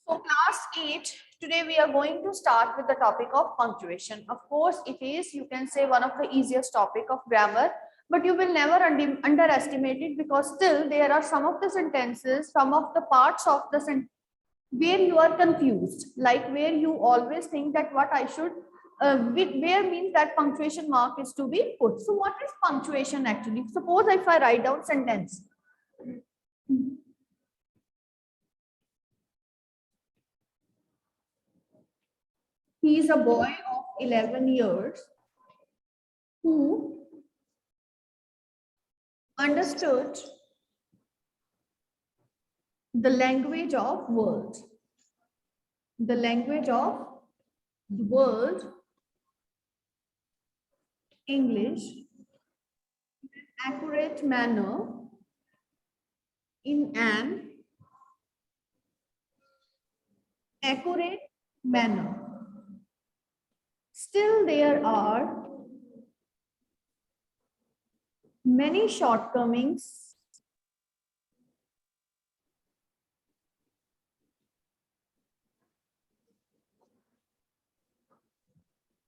So class 8, today we are going to start with the topic of punctuation. Of course, it is, you can say, one of the easiest topic of grammar, but you will never underestimate it because still there are some of the sentences, some of the parts of the sentence where you are confused, like where you always think that what I should, where means that punctuation mark is to be put. So what is punctuation actually? Suppose if I write down sentence. He is a boy of 11 years who understood the language of world. The language of the world, English, accurate manner, in an accurate manner. Still, there are many shortcomings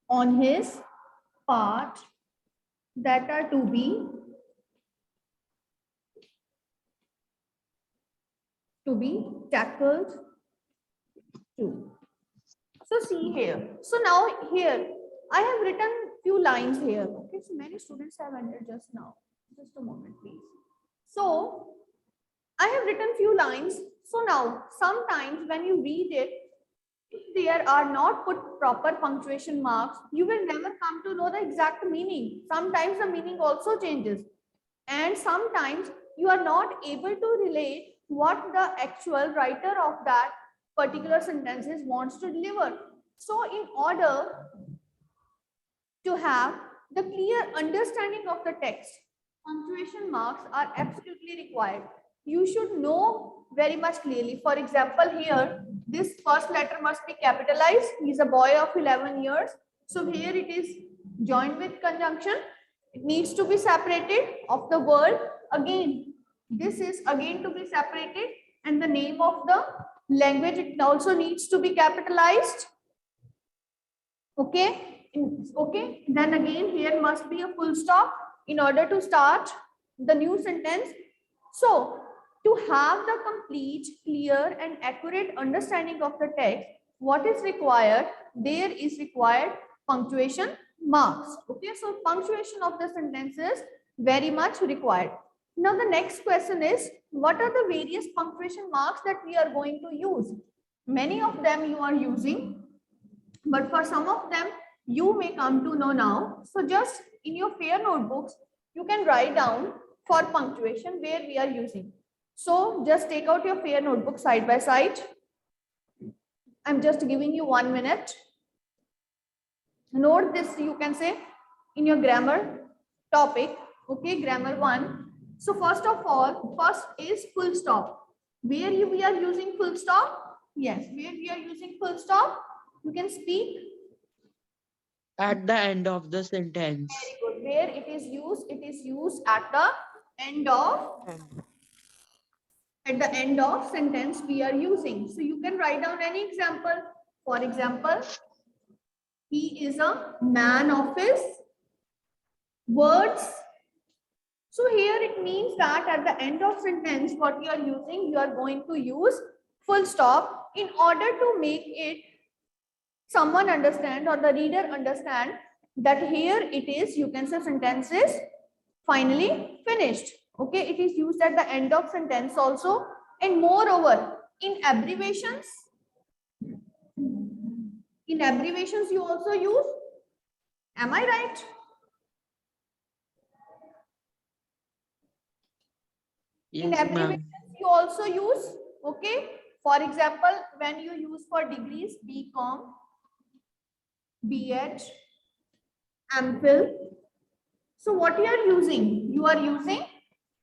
on his part that are to be tackled too. So see here. So now here I have written few lines here. Okay, so many students have entered just now. Just a moment, please. So I have written few lines. So now sometimes when you read it, if there are not put proper punctuation marks, you will never come to know the exact meaning. Sometimes the meaning also changes. And sometimes you are not able to relate what the actual writer of that particular sentences wants to deliver. So in order to have the clear understanding of the text, punctuation marks are absolutely required. You should know very much clearly. For example, here, this first letter must be capitalized. He is a boy of 11 years. So here it is joined with conjunction. It needs to be separated of the word. Again, this is again to be separated, and the name of the language, it also needs to be capitalized. Okay. Okay. Then again, here must be a full stop in order to start the new sentence. So to have the complete, clear and accurate understanding of the text, what is required? There is required punctuation marks. Okay, so punctuation of the sentences very much required. Now the next question is, what are the various punctuation marks that we are going to use? Many of them you are using, but for some of them you may come to know now. So just in your fair notebooks, you can write down for punctuation where we are using. So just take out your fair notebook side by side. I'm just giving you 1 minute. Note this, you can say, in your grammar topic. Okay, grammar 1. So first of all, first is full stop. Where we are using full stop? Yes, where we are using full stop? You can speak. At the end of the sentence. Very good. Where it is used at the end of sentence we are using. So you can write down any example. For example, he is a man of his words. So here it means that at the end of sentence, what you are using, you are going to use full stop in order to make it someone understand or the reader understand that here it is, you can say sentence is finally finished. Okay, it is used at the end of sentence also. And moreover, in abbreviations you also use. Am I right? Yes, in abbreviations you also use. Okay, for example, when you use for degrees, BCom, BH, MPhil. So what you are using? You are using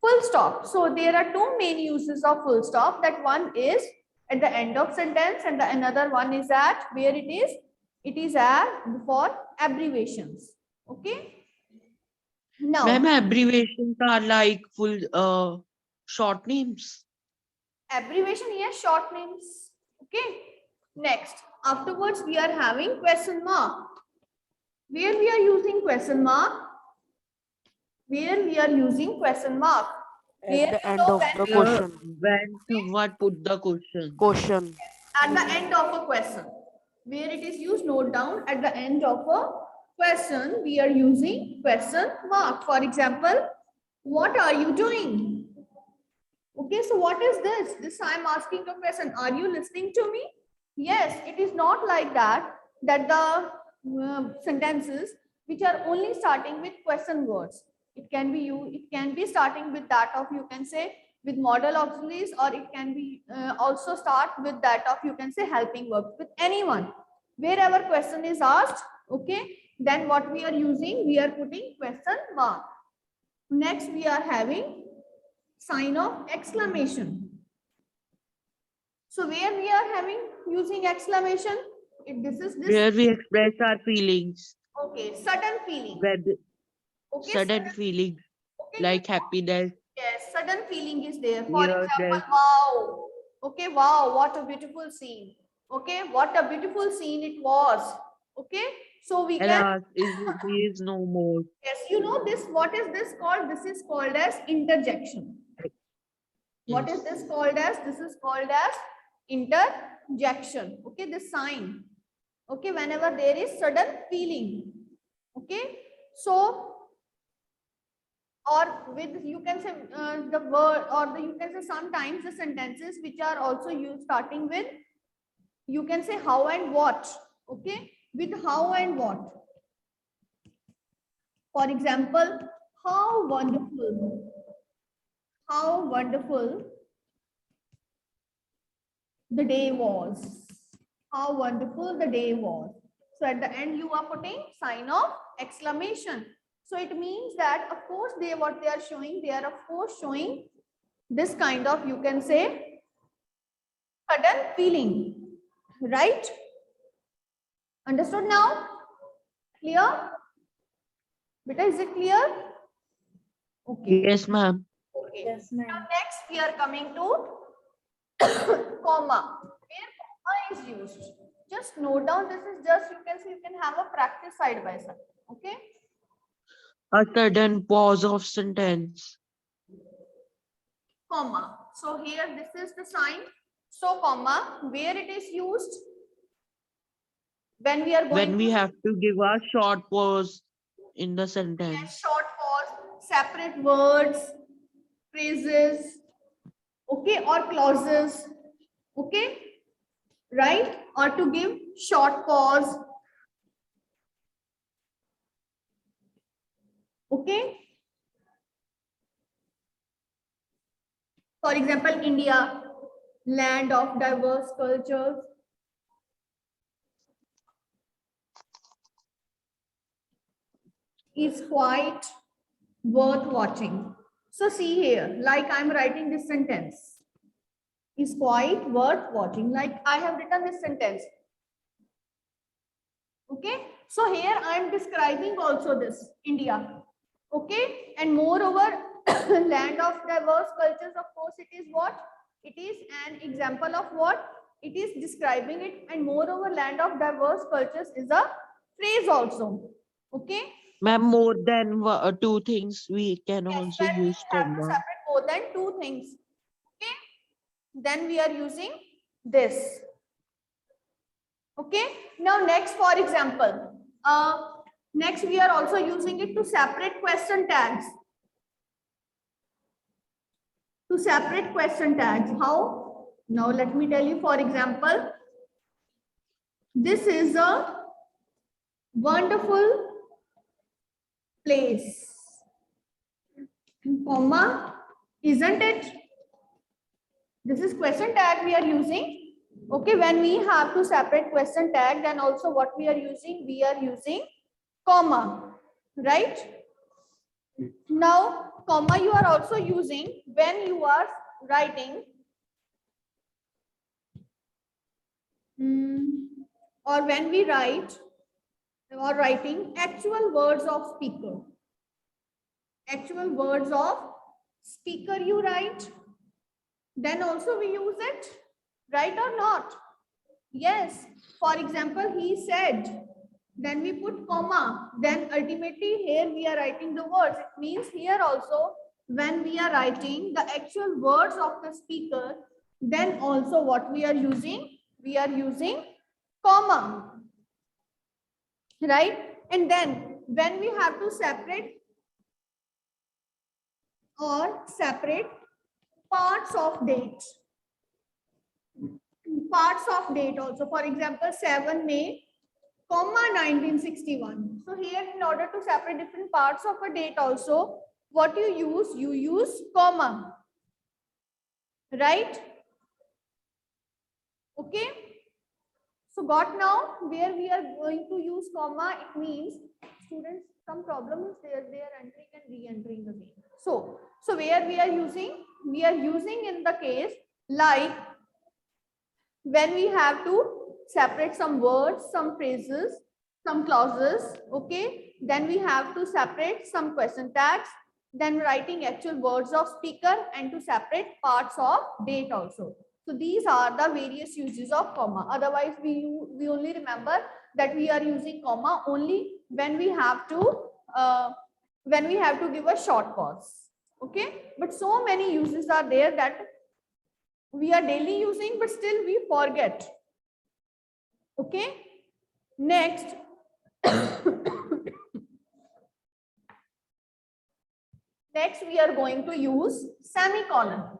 full stop. So there are two main uses of full stop. That one is at the end of sentence and the another one is at where it is? It is at for abbreviations. Okay. Now, ma'am, abbreviations are like full short names. Abbreviation, yes, short names. Okay. Next, afterwards we are having question mark. Where we are using question mark? Where we are using question mark? At Where the you end know of when the we are question. When someone put the question. Question. at the end of a question. Where it is used, note down at the end of a question, we are using question mark. For example, what are you doing? Okay, so what is this? This I am asking a question. Are you listening to me? Yes, it is not like that, that the sentences which are only starting with question words. It can be you, it can be starting with that of, you can say, with modal auxiliaries, or it can be also start with that of, you can say, helping verbs, with anyone. Wherever question is asked, okay, then what we are using, we are putting question mark. Next, we are having sign of exclamation. So where we are having using exclamation, this is this. Where we express our feelings. Okay, sudden feeling. With Okay, sudden feelings okay, like happiness, yes, sudden feeling is there. For weirdness, example, wow. Okay, wow, what a beautiful scene. Okay, what a beautiful scene it was. Okay, so we can, alas, he is no more. yes, you know this, what is this called? This is called as interjection. What is Yes. this called as? This is called as interjection. Okay, this sign. Okay, whenever there is sudden feeling. Okay, so, or with, you can say the word, or the, you can say sometimes the sentences which are also used starting with, you can say how and what. Okay, with how and what. For example, how wonderful. How wonderful the day was. How wonderful the day was. So at the end you are putting sign of exclamation. So it means that of course they, what they are showing, they are of course showing this kind of, you can say, sudden feeling, right? Understood now? Clear? Beta, is it clear? Okay. Yes, ma'am. Okay. Yes, Now ma'am. next we are coming to comma. Where comma is used. Just note down, this is just, you can see, you can have a practice side by side. Okay. A sudden pause of sentence. Comma. So here this is the sign. So comma, where it is used, when we are going When we to, have to give a short pause in the yes, sentence. short pause, separate words, phrases, okay, or clauses, okay, right, or to give short pause, okay. For example, India, land of diverse cultures. Is quite worth watching. So see here, like I'm writing this sentence. Is quite worth watching. Like I have written this sentence. Okay. So here I am describing also this India. Okay. And moreover, land of diverse cultures, of course, it is what? It is an example of what? It is describing it. And moreover, land of diverse cultures is a phrase also. Okay. Ma'am, more than two things we can Yes, also when we use have to comma. separate more than two things. Okay. Then we are using this. Okay. Now next, for example, next we are also using it to separate question tags. To separate question tags. How? Now let me tell you, for example, this is a wonderful place, comma, isn't it? This is question tag we are using. Okay, when we have to separate question tag, then also what we are using? We are using comma, right? Now, comma you are also using when you are writing or when we write or writing actual words of speaker. Actual words of speaker you write, then also we use it, right or not? Yes, for example, he said, then we put comma, then ultimately here we are writing the words. It means here also when we are writing the actual words of the speaker, then also what we are using? We are using comma, right? And then when we have to separate parts of date, also, for example, 7 May comma 1961. So here, in order to separate different parts of a date also, what you use comma, right? Okay, so got now where we are going to use comma. It means students, some problem is there, they are entering and re-entering again. So where we are using in the case like when we have to separate some words, some phrases, some clauses, okay? Then we have to separate some question tags, then writing actual words of speaker, and to separate parts of date also. So these are the various uses of comma. Otherwise, we only remember that we are using comma only when we have to give a short pause, okay? But so many uses are there that we are daily using, but still we forget. Okay, next next we are going to use semicolon.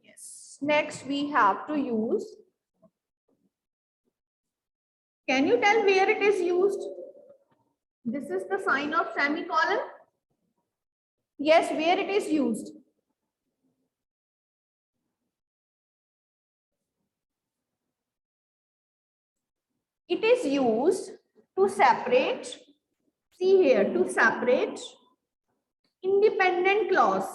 Yes, next we have to use, can you tell where it is used? This is the sign of semicolon. Yes, where it is used? It is used to separate, see here, to separate independent clause,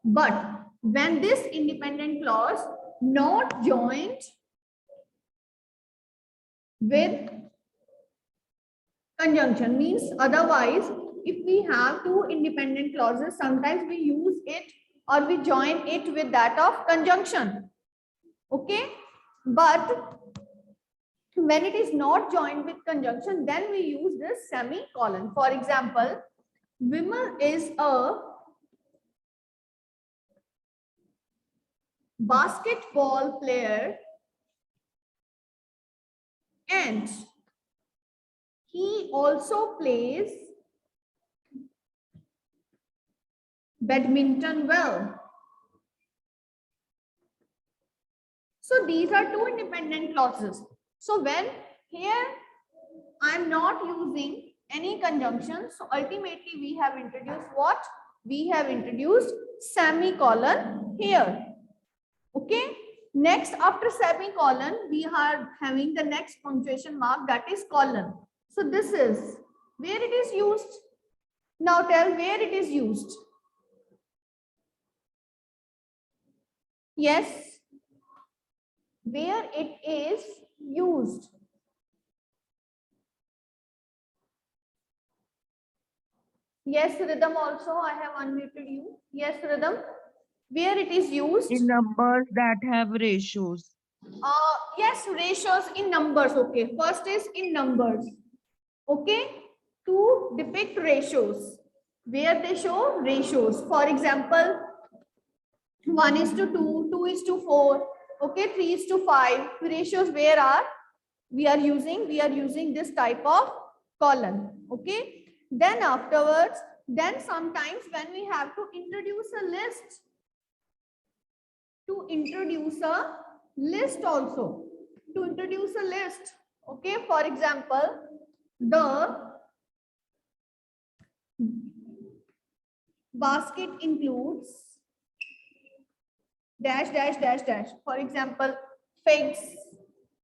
but when this independent clause not joined with conjunction, means otherwise if we have two independent clauses, sometimes we use it or we join it with that of conjunction, okay? But when it is not joined with conjunction, then we use this semicolon. For example, Vimal is a basketball player and he also plays badminton well. So these are two independent clauses. So when here I am not using any conjunction, so ultimately we have introduced what? We have introduced semicolon here. Okay. Next, after semicolon, we are having the next punctuation mark, that is colon. So this is where it is used. Now tell where it is used. Yes, where it is used. Yes, Rhythm, also I have unmuted you. Yes, Rhythm, where it is used? In numbers that have ratios. Yes, ratios in numbers. Okay, first is in numbers. Okay, to depict ratios, where they show ratios. For example, 1:2, 2:4, okay, 3:5. Ratios where are we are using this type of column. Okay, then afterwards, then sometimes when we have to introduce a list, also, to introduce a list, okay, for example, the basket includes dash dash dash dash, for example, figs,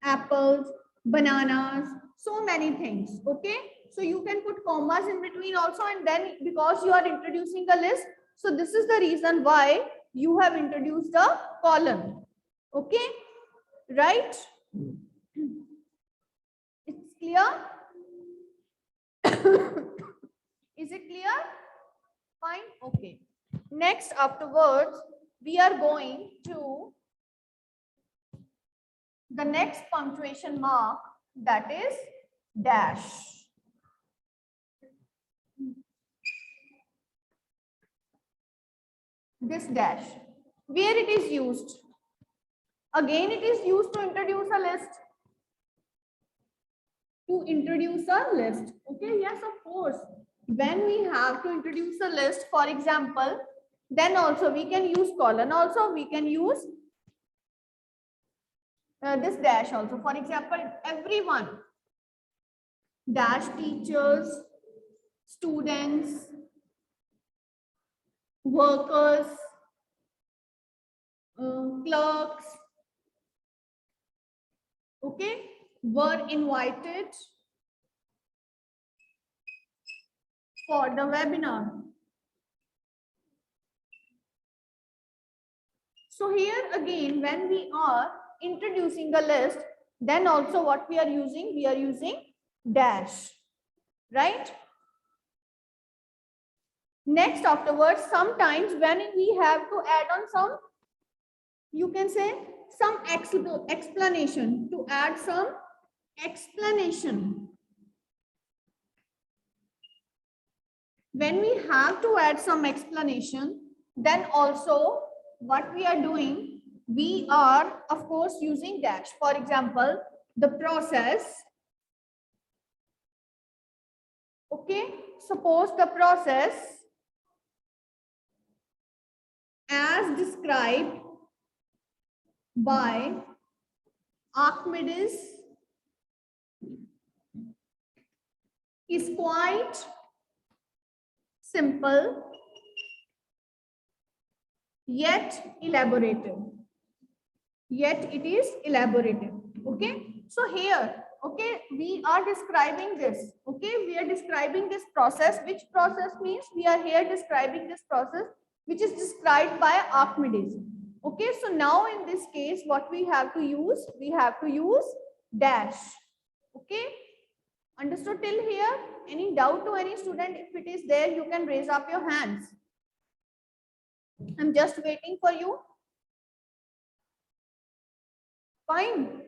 apples, bananas, so many things. Okay, so you can put commas in between also, and then because you are introducing a list, so this is the reason why you have introduced a column. Okay, right? It's clear? Is it clear? Fine. Okay. Next, afterwards, we are going to the next punctuation mark, that is dash. This dash, where it is used. Again, it is used to introduce a list. To introduce a list. Okay, yes, of course. When we have to introduce a list, for example, then also we can use colon. Also, we can use this dash also. For example, everyone. Dash teachers, students, workers, clerks, okay, were invited for the webinar. So here again, when we are introducing a list, then also what we are using dash, right? Next, afterwards, sometimes when we have to add on some, you can say some explanation, to add some explanation. When we have to add some explanation, then also what we are doing, we are of course using dash. For example, the process, okay, suppose the process as described by Archimedes is quite simple yet elaborative. Yet it is elaborative. Okay, so here, okay, we are describing this. Okay, we are describing this process. Which process means we are here describing this process which is described by Archimedes. Okay, so now in this case, what we have to use? We have to use dash. Okay, understood till here? Any doubt to any student? If it is there, you can raise up your hands. I'm just waiting for you. Fine.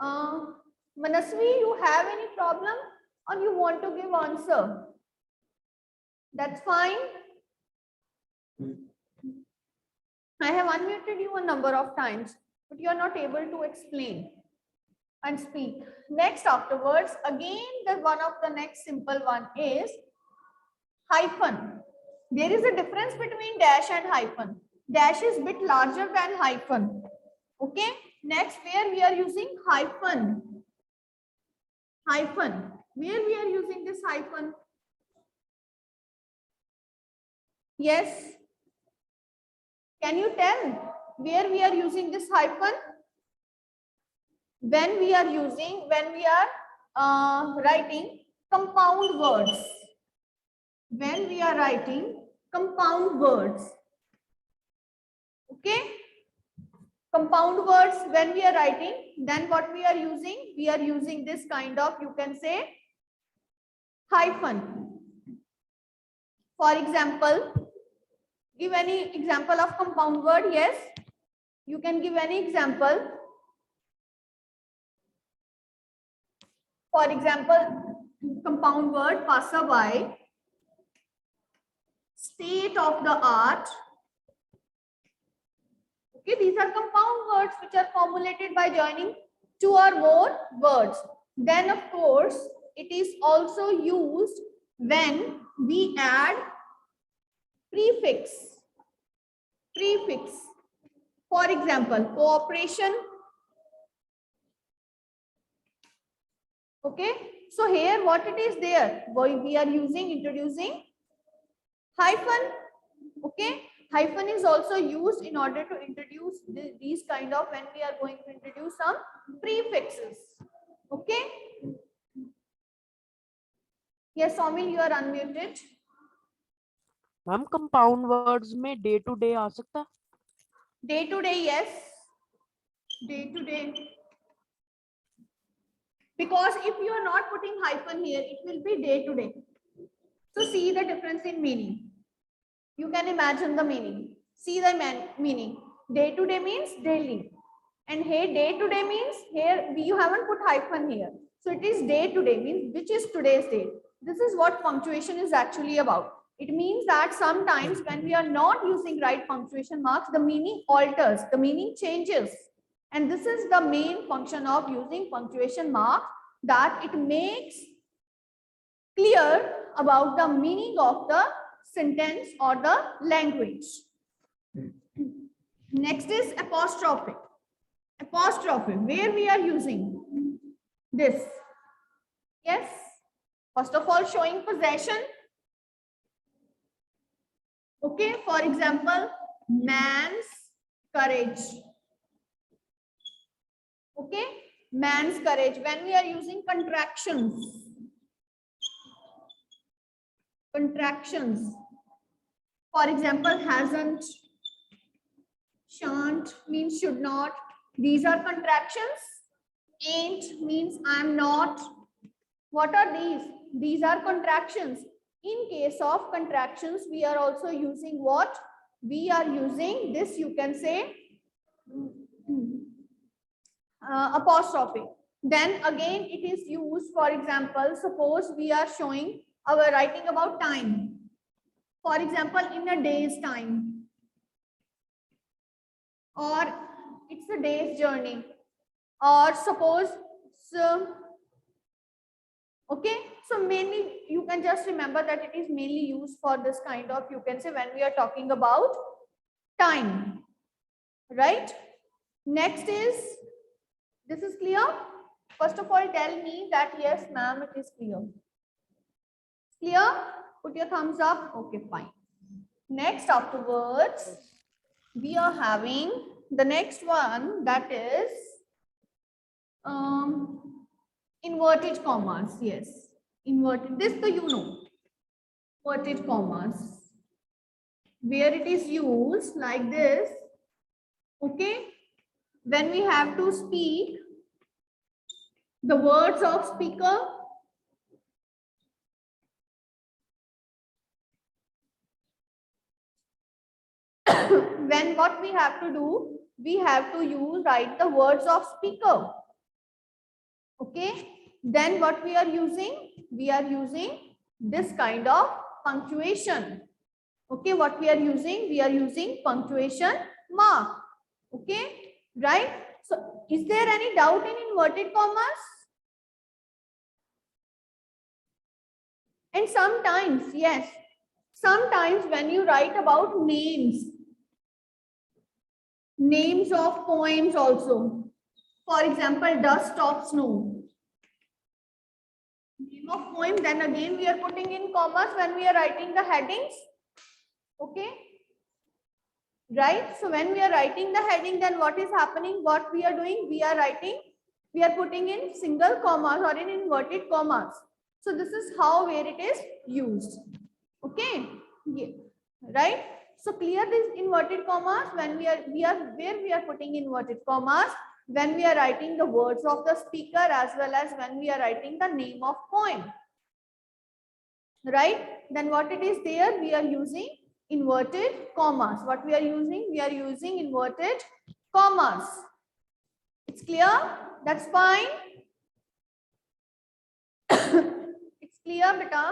Manasvi, you have any problem or you want to give answer? That's fine. I have unmuted you a number of times, but you are not able to explain and speak. Next, afterwards, again, the one of the next simple one is hyphen. There is a difference between dash and hyphen. Dash is bit larger than hyphen. Okay. Next, where we are using hyphen. Hyphen. Where we are using this hyphen? Yes. Can you tell where we are using this hyphen? When we are writing compound words. When we are writing compound words. Okay. Compound words, when we are writing, then what we are using? We are using this kind of, you can say, hyphen. For example, give any example of compound word. Yes, you can give any example. For example, compound word passerby, state of the art. Okay, these are compound words which are formulated by joining two or more words. Then, of course, it is also used when we add prefix. Prefix. For example, cooperation. Okay, so here what it is there? We are introducing hyphen. Okay, hyphen is also used in order to introduce these kind of, when we are going to introduce some prefixes. Okay. Yes, Somil, you are unmuted. Ma'am compound words में day to day आ सकता है? Day to day, yes. Day to day. Because if you are not putting hyphen here, it will be day to day. So see the difference in meaning. You can imagine the meaning. See the meaning. Day to day means daily. And here day to day means here you haven't put hyphen here. So it is day to day means which is today's date. This is what punctuation is actually about. It means that sometimes when we are not using right punctuation marks, the meaning alters, the meaning changes. And this is the main function of using punctuation mark, that it makes clear about the meaning of the sentence or the language. Next is apostrophe. Apostrophe, where we are using this. Yes. First of all, showing possession. Okay, for example, man's courage. Okay, man's courage. When we are using contractions. Contractions. For example, hasn't, shan't means should not. These are contractions. Ain't means I'm not. What are these? These are contractions. In case of contractions, we are also using what? We are using this, you can say, apostrophe. Then again, it is used, for example, suppose we are showing our writing about time. For example, in a day's time, or it's a day's journey, or suppose, so, okay, so mainly you can just remember that it is mainly used for this kind of, you can say, when we are talking about time, right? Next is, this is clear? First of all, tell me that yes, ma'am, it is clear. Clear? Put your thumbs up. Okay, fine. Next, afterwards, we are having the next one, that is inverted commas. Yes, inverted. This the you know. Inverted commas, where it is used like this. Okay, when we have to speak the words of speaker, when what we have to do, we have to write the words of speaker. Okay, then what we are using? We are using this kind of punctuation. Okay, what we are using? We are using punctuation mark. Okay, right? So is there any doubt in inverted commas? And sometimes, yes, sometimes when you write about names of poems also. For example, dust of snow. Name of poem, then again we are putting in commas when we are writing the headings. Okay. Right. So when we are writing the heading, then what is happening? What we are doing? We are writing, we are putting in single commas or in inverted commas. So this is how where it is used. Okay. Yeah. Right. So clear these inverted commas when we are putting inverted commas when we are writing the words of the speaker as well as when we are writing the name of poem. Right. Then what it is there? We are using inverted commas. What we are using? We are using inverted commas. It's clear? That's fine. It's clear, beta?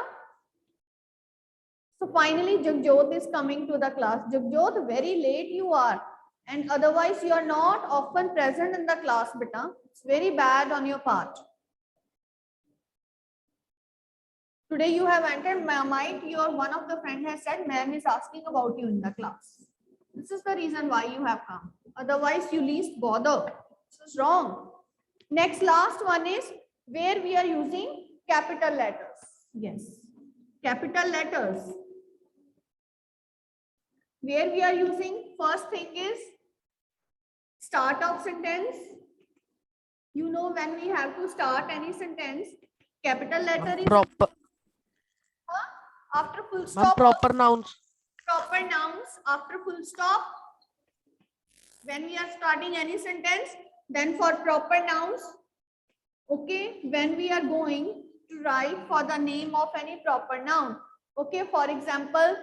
So finally, Jagjot is coming to the class. Jagjot, very late you are. And otherwise, you are not often present in the class, beta. It's very bad on your part. Today you have entered, might your one of the friend has said, ma'am is asking about you in the class. This is the reason why you have come. Otherwise, you least bother. This is wrong. Next, last one is where we are using capital letters. Yes, capital letters. Where we are using, first thing is start of sentence. You know, when we have to start any sentence, capital letter is Proper. After full stop. Proper nouns. Proper nouns after full stop. When we are starting any sentence, then for proper nouns. Okay, when we are going to write for the name of any proper noun. Okay, for example,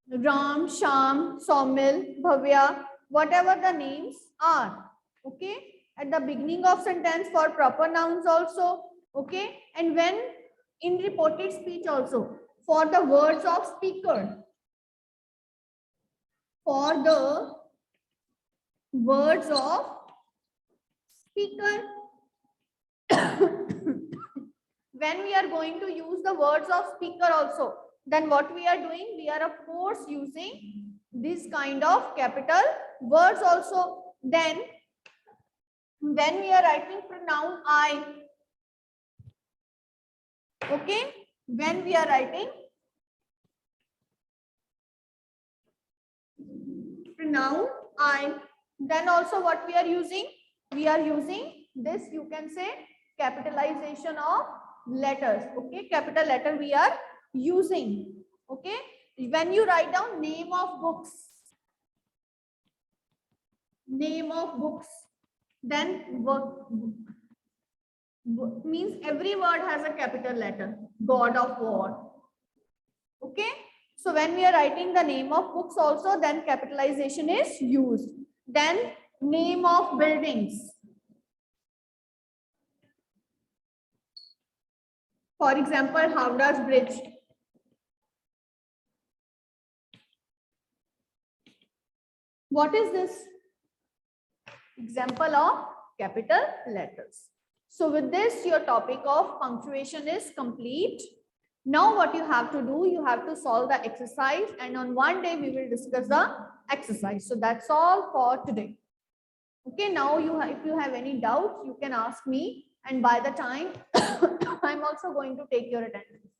Ram, Sham, Somil, Bhavya, whatever the names are. Okay. At the beginning of sentence for proper nouns also. Okay. And when in reported speech also for the words of speaker. For the words of speaker. When we are going to use the words of speaker also, then what we are doing? We are of course using this kind of capital words also. Then when we are writing pronoun I, okay, when we are writing pronoun I, then also what we are using? We are using this, you can say, capitalization of letters. Okay, capital letter we are using. Okay, when you write down name of books, then work means every word has a capital letter. God of War. Okay, so when we are writing the name of books also, then capitalization is used. Then name of buildings. For example, Howrah's Bridge. What is this? Example of capital letters. So with this, your topic of punctuation is complete. Now what you have to do, you have to solve the exercise, and on one day we will discuss the exercise. So that's all for today. Okay, now if you have any doubts, you can ask me, and by the time I'm also going to take your attendance.